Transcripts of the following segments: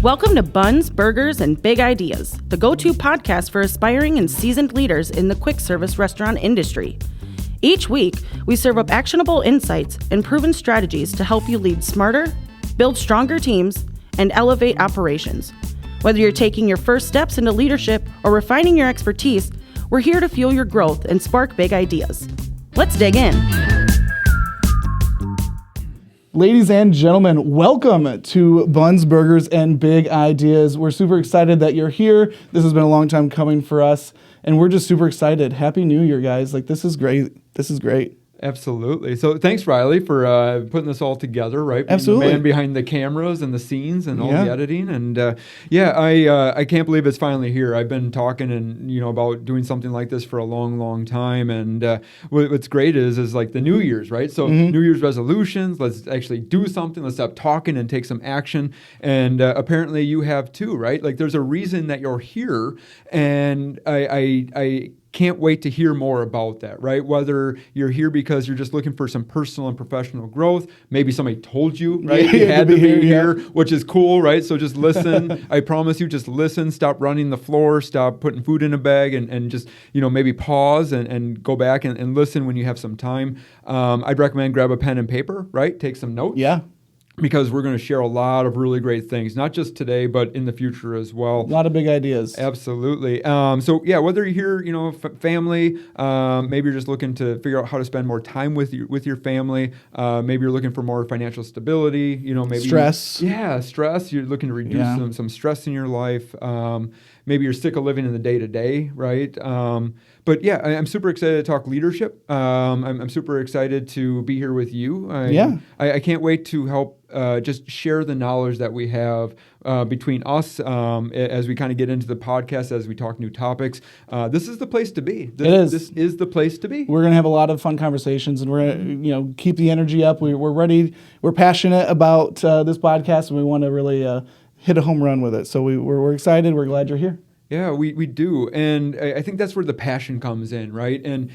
Welcome to Buns, Burgers, and Big Ideas, the go-to podcast for aspiring and seasoned leaders in the quick service restaurant industry. Each week, we serve up actionable insights and proven strategies to help you lead smarter, build stronger teams, and elevate operations. Whether you're taking your first steps into leadership or refining your expertise, we're here to fuel your growth and spark big ideas. Let's dig in. Ladies and gentlemen, welcome to Buns, Burgers, and Big Ideas. We're super excited that you're here. This has been a long time coming for us, and we're just super excited. Happy New Year, guys. This is great. This is great. Absolutely. So thanks, Riley, for putting this all together, right? Absolutely. The man behind the cameras and the scenes and all the editing. And I can't believe it's finally here. I've been talking about doing something like this for a long, long time. And what's great is like the New Year's, right? So New Year's resolutions, let's actually do something. Let's stop talking and take some action. And apparently you have too, right? Like there's a reason that you're here. And I can't wait to hear more about that, right? Whether you're here because you're just looking for some personal and professional growth, maybe somebody told you, right? You had to be here, which is cool, right? So just listen. I promise you, just listen. Stop running the floor. Stop putting food in a bag and just, maybe pause and go back and listen when you have some time. I'd recommend grab a pen and paper, right? Take some notes. Yeah. Because we're going to share a lot of really great things, not just today, but in the future as well. A lot of big ideas. Absolutely. Whether you're here, family, maybe you're just looking to figure out how to spend more time with your family. Maybe you're looking for more financial stability. Maybe stress. Stress. You're looking to reduce some stress in your life. Maybe you're sick of living in the day-to-day, right? I'm super excited to talk leadership. I'm super excited to be here with you. I can't wait to help just share the knowledge that we have between us as we kind of get into the podcast, as we talk new topics. This is the place to be. This is the place to be. We're going to have a lot of fun conversations, and we're going to keep the energy up. We're ready. We're passionate about this podcast, and we want to really hit a home run with it. So we're excited. We're glad you're here. Yeah, we do. And I think that's where the passion comes in, right? And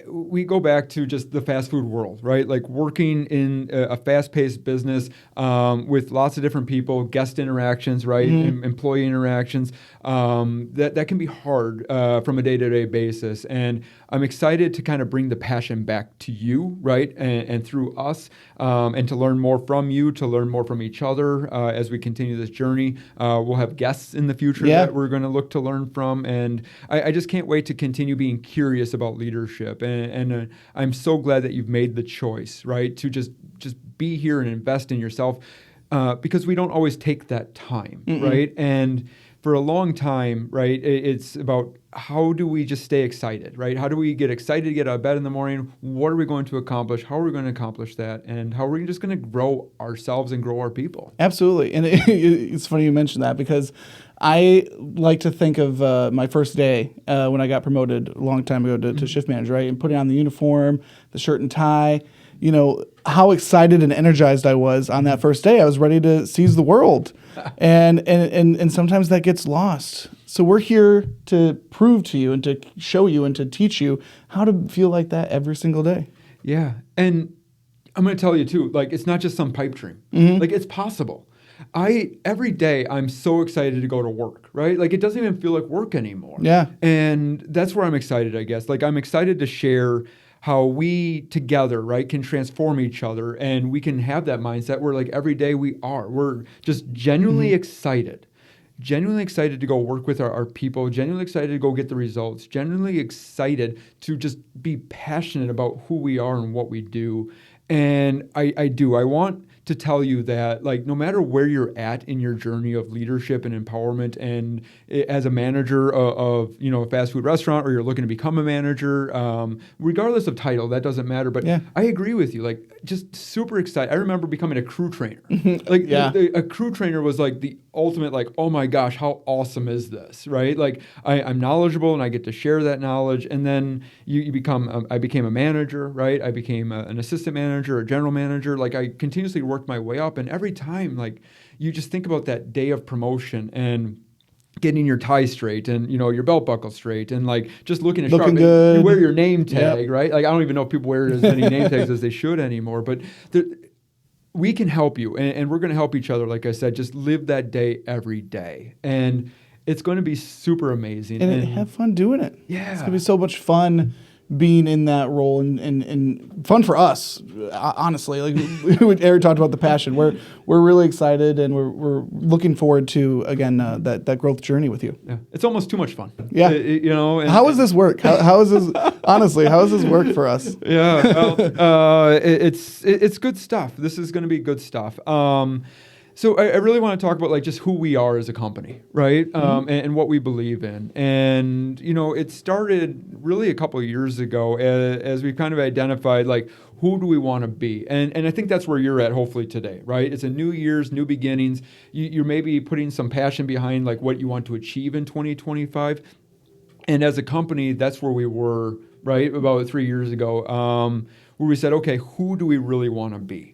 we go back to just the fast food world, right? Like working in a fast-paced business with lots of different people, guest interactions, right? Employee interactions. That can be hard from a day-to-day basis. And I'm excited to kind of bring the passion back to you, right? And through us, and to learn more from you, to learn more from each other as we continue this journey. We'll have guests in the future that we're going to look to learn from. And I just can't wait to continue being curious about leadership. And I'm so glad that you've made the choice, right? To just be here and invest in yourself because we don't always take that time, right? And for a long time, right, it's about how do we just stay excited, right? How do we get excited to get out of bed in the morning? What are we going to accomplish? How are we going to accomplish that? And how are we just going to grow ourselves and grow our people? Absolutely. And it's funny you mentioned that because I like to think of my first day when I got promoted a long time ago to shift manager, right? And putting on the uniform, the shirt and tie, how excited and energized I was on that first day. I was ready to seize the world. And sometimes that gets lost. So we're here to prove to you and to show you and to teach you how to feel like that every single day. Yeah. And I'm going to tell you too, like it's not just some pipe dream. Like it's possible. Every day I'm so excited to go to work, right? Like it doesn't even feel like work anymore. Yeah. And that's where I'm excited, I guess. Like I'm excited to share how we together, right, can transform each other and we can have that mindset where like every day we're just genuinely excited to go work with our people, genuinely excited to go get the results, genuinely excited to just be passionate about who we are and what we do. And I want to tell you that, like, no matter where you're at in your journey of leadership and empowerment, and as a manager of a fast food restaurant, or you're looking to become a manager, regardless of title, that doesn't matter. But I agree with you, like, just super excited. I remember becoming a crew trainer. A crew trainer was like the ultimate, like, oh my gosh, how awesome is this, right? Like, I'm knowledgeable and I get to share that knowledge. And then I became a manager, right? I became an assistant manager, a general manager. Like, I continuously worked my way up, and every time, like, you just think about that day of promotion and getting your tie straight and your belt buckle straight and like just looking sharp. You wear your name tag, right? Like, I don't even know if people wear as many name tags as they should anymore. But we can help you, and we're going to help each other. Like I said, just live that day every day, and it's going to be super amazing. And have fun doing it. Yeah. It's going to be so much fun being in that role, and fun for us, honestly. Like Eric talked about the passion. We're really excited, and we're looking forward to, again, that growth journey with you. Yeah. It's almost too much fun. Yeah. You know. How does this work? How is this, honestly, how does this work for us? Yeah. Well, it's good stuff. This is going to be good stuff. So I really want to talk about like just who we are as a company, right? And what we believe in. And, you know, it started really a couple of years ago as we kind of identified like who do we want to be? And I think that's where you're at hopefully today, right? It's a new year's, new beginnings. You're maybe putting some passion behind like what you want to achieve in 2025. And as a company, that's where we were, right? About 3 years ago, where we said, okay, who do we really want to be?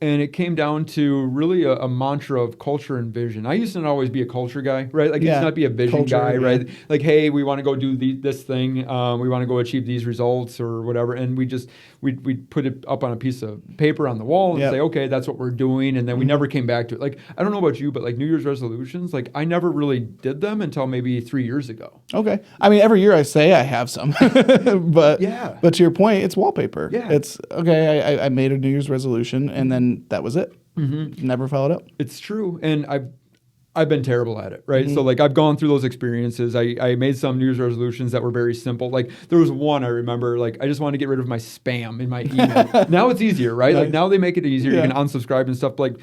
And it came down to really a mantra of culture and vision. I used to not always be a culture guy, right? Like, I used to not be a vision culture, guy, yeah. right? Like, hey, we want to go do this thing. We want to go achieve these results or whatever. And we'd put it up on a piece of paper on the wall and say, okay, that's what we're doing. And then we never came back to it. Like, I don't know about you, but like New Year's resolutions, like I never really did them until maybe 3 years ago. Okay. I mean, every year I say I have some, but to your point, it's wallpaper. Yeah. It's okay. I made a New Year's resolution, and then that was it. Never followed up. It's true, and I've been terrible at it, right? So like I've gone through those experiences. I made some New Year's resolutions that were very simple. Like there was one I remember, like I just wanted to get rid of my spam in my email. Now it's easier, right? Nice. Like now they make it easier. Yeah. You can unsubscribe and stuff. Like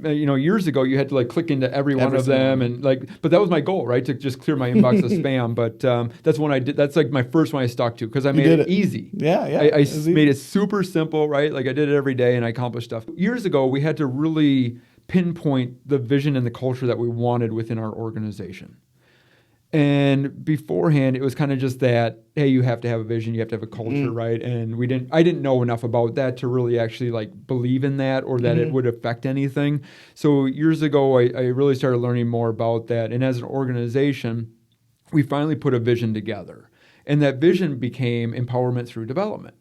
years ago you had to like click into every one of them, and like, but that was my goal, right? To just clear my inbox of spam. But that's one I did. That's like my first one I stuck to because I made it easy. Yeah. I made it super simple, right? Like I did it every day and I accomplished stuff. Years ago we had to really pinpoint the vision and the culture that we wanted within our organization. And beforehand, it was kind of just that, hey, you have to have a vision, you have to have a culture, right? And I didn't know enough about that to really actually like believe in that or that it would affect anything. So years ago, I really started learning more about that. And as an organization, we finally put a vision together. And that vision became empowerment through development.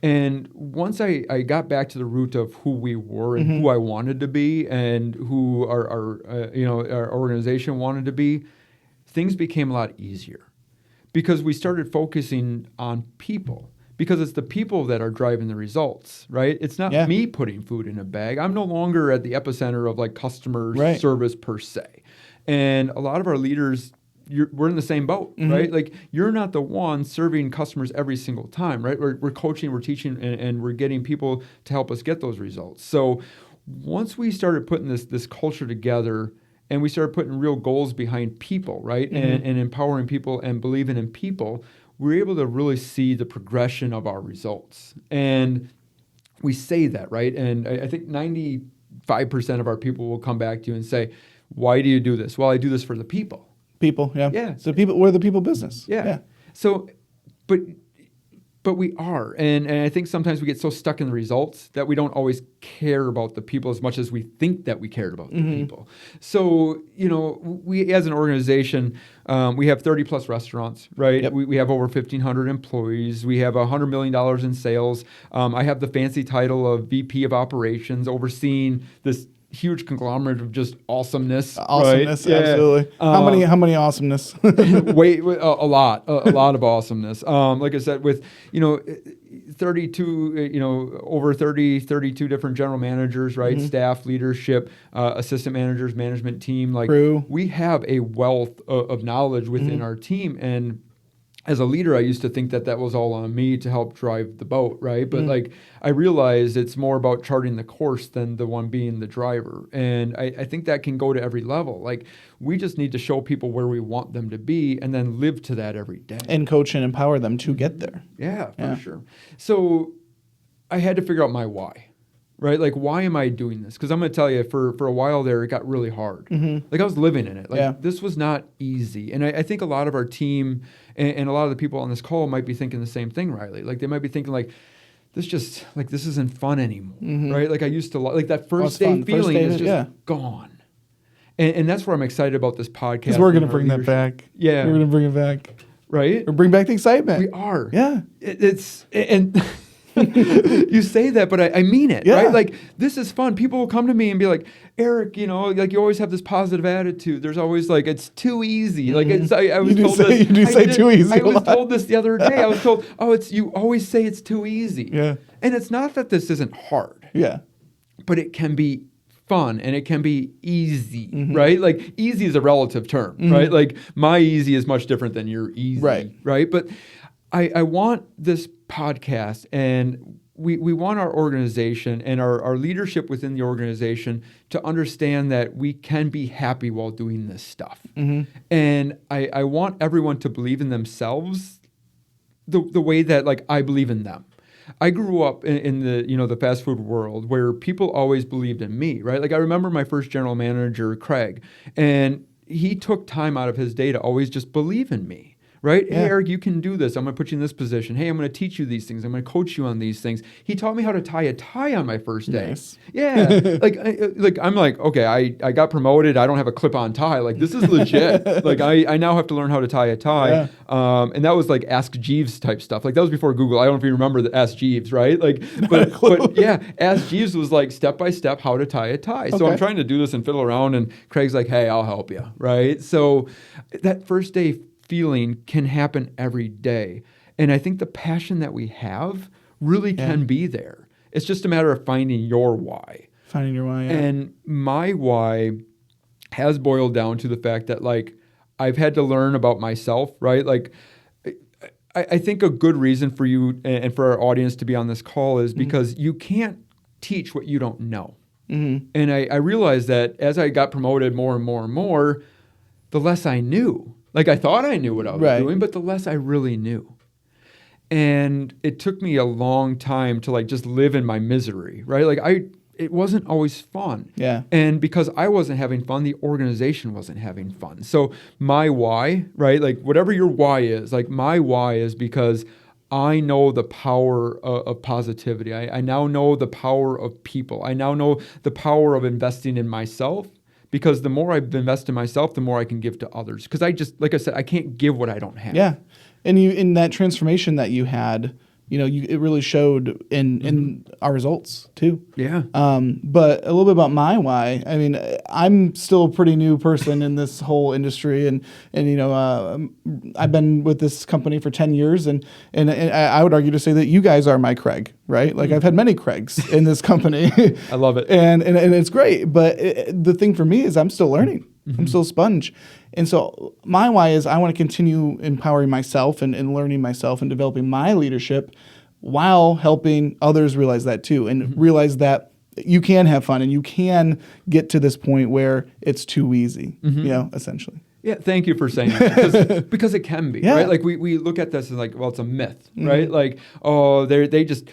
And once I got back to the root of who we were and who I wanted to be and who our organization wanted to be, things became a lot easier because we started focusing on people because it's the people that are driving the results, right? It's not me putting food in a bag. I'm no longer at the epicenter of like customer service per se. And a lot of our leaders, we're in the same boat, right? Like you're not the one serving customers every single time, right? We're coaching, we're teaching, and we're getting people to help us get those results. So once we started putting this culture together and we started putting real goals behind people, right? And empowering people and believing in people, we're able to really see the progression of our results. And we say that, right? And I think 95% of our people will come back to you and say, why do you do this? Well, I do this for the people. People, yeah. Yeah. So we're the people business. Yeah. So, but we are, and I think sometimes we get so stuck in the results that we don't always care about the people as much as we think that we cared about the people. So, we as an organization, we have 30 plus restaurants, right? Yep. We have over 1,500 employees. We have $100 million in sales. I have the fancy title of VP of Operations, overseeing this huge conglomerate of just awesomeness. Awesomeness, right? absolutely. How many awesomeness? A lot of awesomeness. Like I said, with 32, over 32 different general managers, right? Staff, leadership, assistant managers, management team, like crew. We have a wealth of knowledge within our team. And as a leader, I used to think that was all on me to help drive the boat, right? But like I realized it's more about charting the course than the one being the driver. And I think that can go to every level. Like we just need to show people where we want them to be and then live to that every day. And coach and empower them to get there. Yeah, for sure. So I had to figure out my why. Right? Like, why am I doing this? Because I'm going to tell you, for a while there, it got really hard. Like, I was living in it. Like, this was not easy. And I think a lot of our team and a lot of the people on this call might be thinking the same thing, Riley. Like, they might be thinking, like, this isn't fun anymore, right? Like, I used to, like, that first day feeling is just gone. And that's where I'm excited about this podcast. Because we're going to bring that back. Yeah. We're going to bring it back. Right? Or bring back the excitement. We are. Yeah. And You say that, but I mean it, Yeah. right? Like, this is fun. People will come to me and be like, Eric, like you always have this positive attitude. There's always like, it's too easy. Like, I was told this. You do say too easy I a was lot. told this the other day. I was told, you always say it's too easy. Yeah. And it's not that this isn't hard. Yeah. But it can be fun and it can be easy, right? Like, easy is a relative term, right? Like, my easy is much different than your easy, right? But I want this podcast, and we want our organization and our leadership within the organization to understand that we can be happy while doing this stuff. And I want everyone to believe in themselves the way that, like, I believe in them. I grew up in the the fast food world where people always believed in me, right? Like, I remember my first general manager, Craig, and he took time out of his day to always just believe in me, right? Yeah. Hey, Eric, you can do this. I'm going to put you in this position. Hey, I'm going to teach you these things. I'm going to coach you on these things. He taught me how to tie a tie on my first day. Nice. Yeah. I'm like, okay, I got promoted. I don't have a clip-on tie. Like, this is legit. Like, I now have to learn how to tie a tie. Yeah. And that was like Ask Jeeves type stuff. Like, that was before Google. I don't know if you remember the Ask Jeeves, right? Like, but yeah, Ask Jeeves was like step by step how to tie a tie. So I'm trying to do this and fiddle around, and Craig's like, hey, I'll help you, right? So that first day feeling can happen every day. And I think the passion that we have really can be there. It's just a matter of finding your why. Finding your why, yeah. And my why has boiled down to the fact that, like, I've had to learn about myself, right? Like, I think a good reason for you and for our audience to be on this call is because you can't teach what you don't know. And I realized that as I got promoted more and more and more, the less I knew. Like, I thought I knew what I was doing, but the less I really knew. And it took me a long time to, like, just live in my misery, right? Like, it wasn't always fun. Yeah. And because I wasn't having fun, the organization wasn't having fun. So my why, right? Like, whatever your why is, like, my why is because I know the power of positivity. I now know the power of people. I now know the power of investing in myself. Because the more I invest in myself, the more I can give to others. Because like I said, I can't give what I don't have. Yeah. And you, in that transformation that you had, it really showed in our results too. Yeah. But a little bit about my why. I mean, I'm still a pretty new person in this whole industry, and I've been with this company for 10 years, and I would argue to say that you guys are my Craig, right? Like, I've had many Craigs in this company. I love it. and it's great. But the thing for me is I'm still learning. I'm still a sponge. And so my why is I want to continue empowering myself and learning myself and developing my leadership while helping others realize that too, and realize that you can have fun and you can get to this point where it's too easy, essentially. Yeah, thank you for saying that, because it can be, right? Like, we look at this as like, well, it's a myth, right? Like, oh, they just...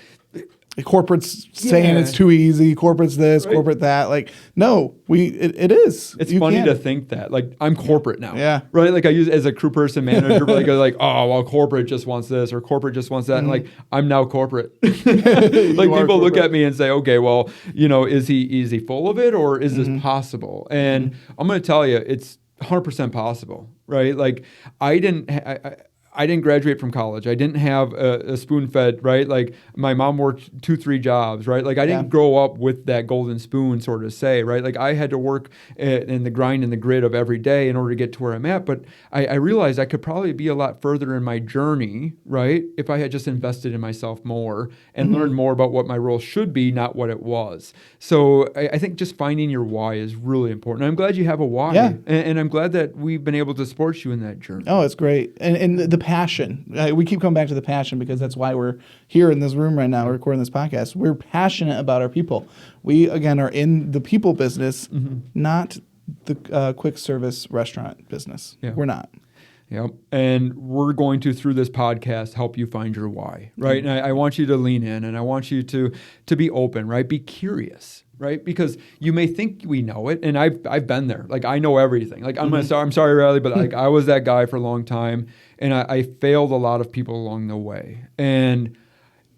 Corporate's saying it's too easy. Corporate's this, corporate that. Like, no, it is. It's funny to think that. Like, I'm corporate now. Yeah. Right? Like, I use as a crew person manager, but like, oh, well, corporate just wants this or corporate just wants that. And like, I'm now corporate. Like, people look at me and say, okay, well, is he full of it, or is this possible? And I'm going to tell you, it's 100% possible, right? Like, I didn't graduate from college. I didn't have a spoon-fed, right? Like, my mom worked 2-3 jobs, right? Like, I didn't grow up with that golden spoon, sort of say, right? Like, I had to work in the grind and the grit of every day in order to get to where I'm at. But I realized I could probably be a lot further in my journey, right? If I had just invested in myself more and learned more about what my role should be, not what it was. So I think just finding your why is really important. I'm glad you have a why. Yeah. And I'm glad that we've been able to support you in that journey. Oh, it's great. And the passion. We keep coming back to the passion because that's why we're here in this room right now recording this podcast. We're passionate about our people. We, again, are in the people business, not the quick service restaurant business. Yeah. We're not. Yep. And we're going to, through this podcast, help you find your why, right? And I want you to lean in, and I want you to be open, right? Be curious, right? Because you may think we know it, and I've been there. Like, I know everything. Like, I'm sorry, Riley, but like, I was that guy for a long time, and I failed a lot of people along the way. And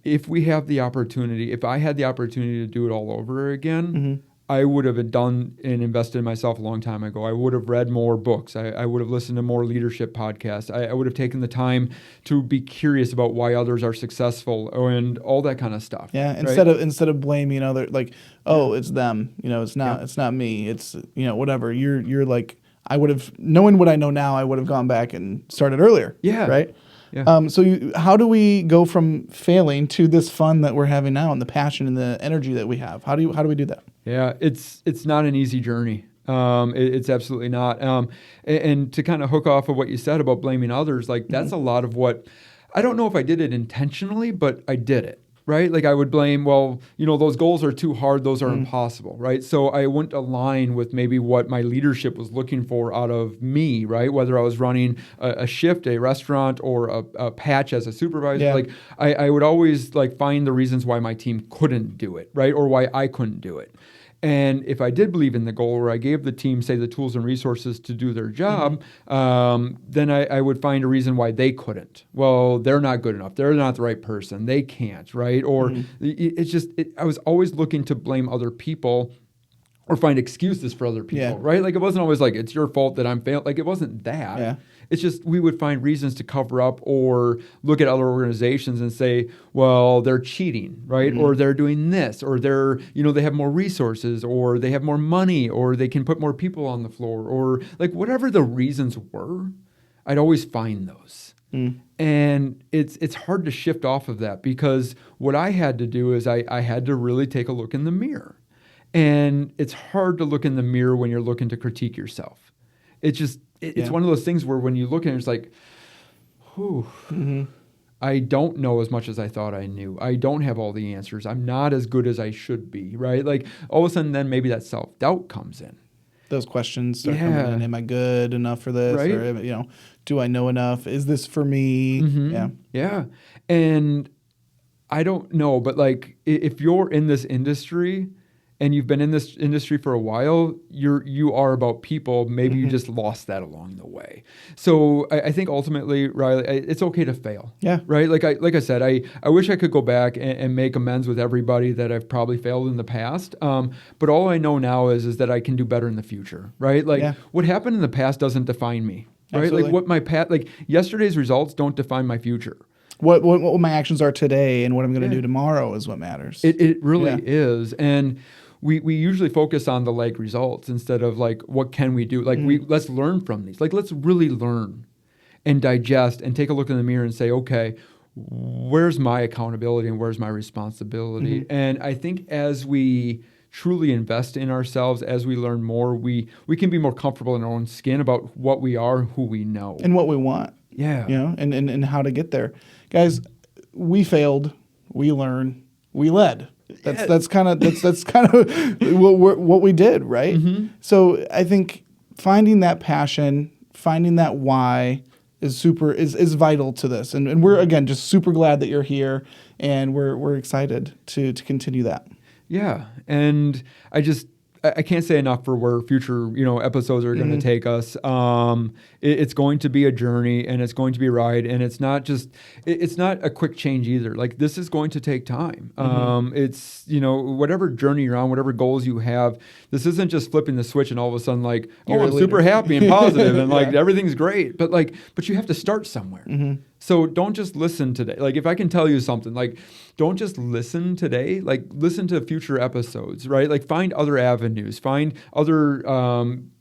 if I had the opportunity to do it all over again, I would have done and invested in myself a long time ago. I would have read more books. I would have listened to more leadership podcasts. I would have taken the time to be curious about why others are successful and all that kind of stuff. Yeah, right? instead of blaming other, like, oh, it's them, it's not me, it's whatever. You're like, I would have, knowing what I know now, I would have gone back and started earlier. Yeah. Right. Yeah. So how do we go from failing to this fun that we're having now and the passion and the energy that we have? How do we do that? Yeah, it's not an easy journey. It's absolutely not. And to kind of hook off of what you said about blaming others, like that's a lot of what, I don't know if I did it intentionally, but I did it. Right? Like I would blame, those goals are too hard. Those are impossible. Right? So I wouldn't align with maybe what my leadership was looking for out of me, right? Whether I was running a shift, a restaurant, or a patch as a supervisor. Yeah. Like I would always like find the reasons why my team couldn't do it, right? Or why I couldn't do it. And if I did believe in the goal, or I gave the team, say, the tools and resources to do their job, then I would find a reason why they couldn't. Well, they're not good enough. They're not the right person. They can't, right? Or I was always looking to blame other people or find excuses for other people, right? Like it wasn't always like, it's your fault that I'm failing. Like it wasn't that. Yeah. It's just we would find reasons to cover up or look at other organizations and say, well, they're cheating, right? Or they're doing this, or they're, they have more resources, or they have more money, or they can put more people on the floor, or like whatever the reasons were, I'd always find those. And it's hard to shift off of that, because what I had to do is I had to really take a look in the mirror. And it's hard to look in the mirror when you're looking to critique yourself. It's one of those things where when you look at it, it's like, whew, I don't know as much as I thought I knew. I don't have all the answers. I'm not as good as I should be, right? Like all of a sudden then maybe that self-doubt comes in. Those questions start coming in. Am I good enough for this? Right? Or, do I know enough? Is this for me? Yeah. Yeah. And I don't know, but like if you're in this industry and you've been in this industry for a while, you are about people. Maybe you just lost that along the way. So I think ultimately, Riley, it's okay to fail. Yeah. Right. Like I said, I wish I could go back and make amends with everybody that I've probably failed in the past. But all I know now is that I can do better in the future. Right. Like what happened in the past doesn't define me. Right. Absolutely. Like what my past, like yesterday's results don't define my future. What my actions are today and what I'm going to do tomorrow is what matters. It really is. And we usually focus on the like results instead of like, what can we do? Like let's learn from these. Like, let's really learn and digest and take a look in the mirror and say, okay, where's my accountability and where's my responsibility? And I think as we truly invest in ourselves, as we learn more, we can be more comfortable in our own skin about what we are, who we know. And what we want. Yeah. And how to get there. Guys, we failed, we learned, we led. That's kind of what we did, right? So I think finding that passion, finding that why is vital to this, and we're again just super glad that you're here, and we're excited to continue that. Yeah, and I can't say enough for where future episodes are going to take us. It's going to be a journey, and it's going to be a ride, and it's not a quick change either. Like this is going to take time. It's whatever journey you're on, whatever goals you have. This isn't just flipping the switch and all of a sudden like, I'm super happy and positive and like everything's great. But you have to start somewhere. So don't just listen today. Like if I can tell you something, like don't just listen today. Like listen to future episodes, right? Like find other avenues, find other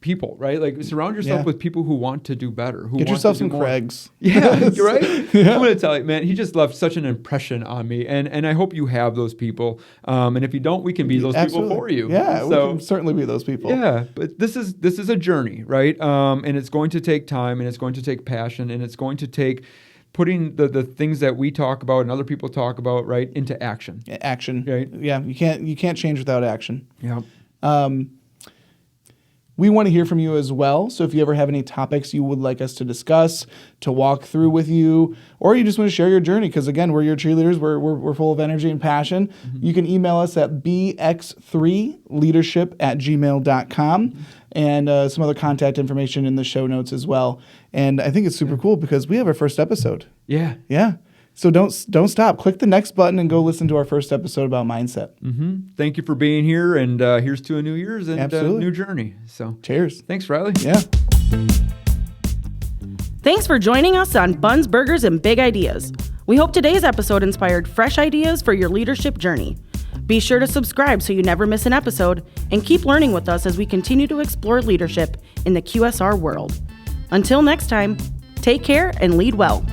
people, right? Like surround yourself with people who want to do better. Who get want yourself to do some more. Craigs. Yeah, you're right. I'm going to tell you, man. He just left such an impression on me, and I hope you have those people. And if you don't, we can be those people for you. Yeah, so, we can certainly be those people. Yeah, but this is a journey, right? And it's going to take time, and it's going to take passion, and it's going to take putting the things that we talk about and other people talk about, right, into action. Action. Right? Yeah, you can't change without action. Yeah. We want to hear from you as well. So if you ever have any topics you would like us to discuss, to walk through with you, or you just want to share your journey, because again, we're your cheerleaders. We're full of energy and passion. You can email us at bx3leadership@gmail.com and some other contact information in the show notes as well. And I think it's super cool because we have our first episode. Yeah. Yeah. So don't stop. Click the next button and go listen to our first episode about mindset. Thank you for being here, and here's to a new year's and a Absolutely. new journey. So Cheers. thanks, Riley. Yeah. Thanks for joining us on Buns, Burgers, and Big Ideas. We hope today's episode inspired fresh ideas for your leadership journey. Be sure to subscribe so you never miss an episode, and keep learning with us as we continue to explore leadership in the QSR world. Until next time, take care and lead well.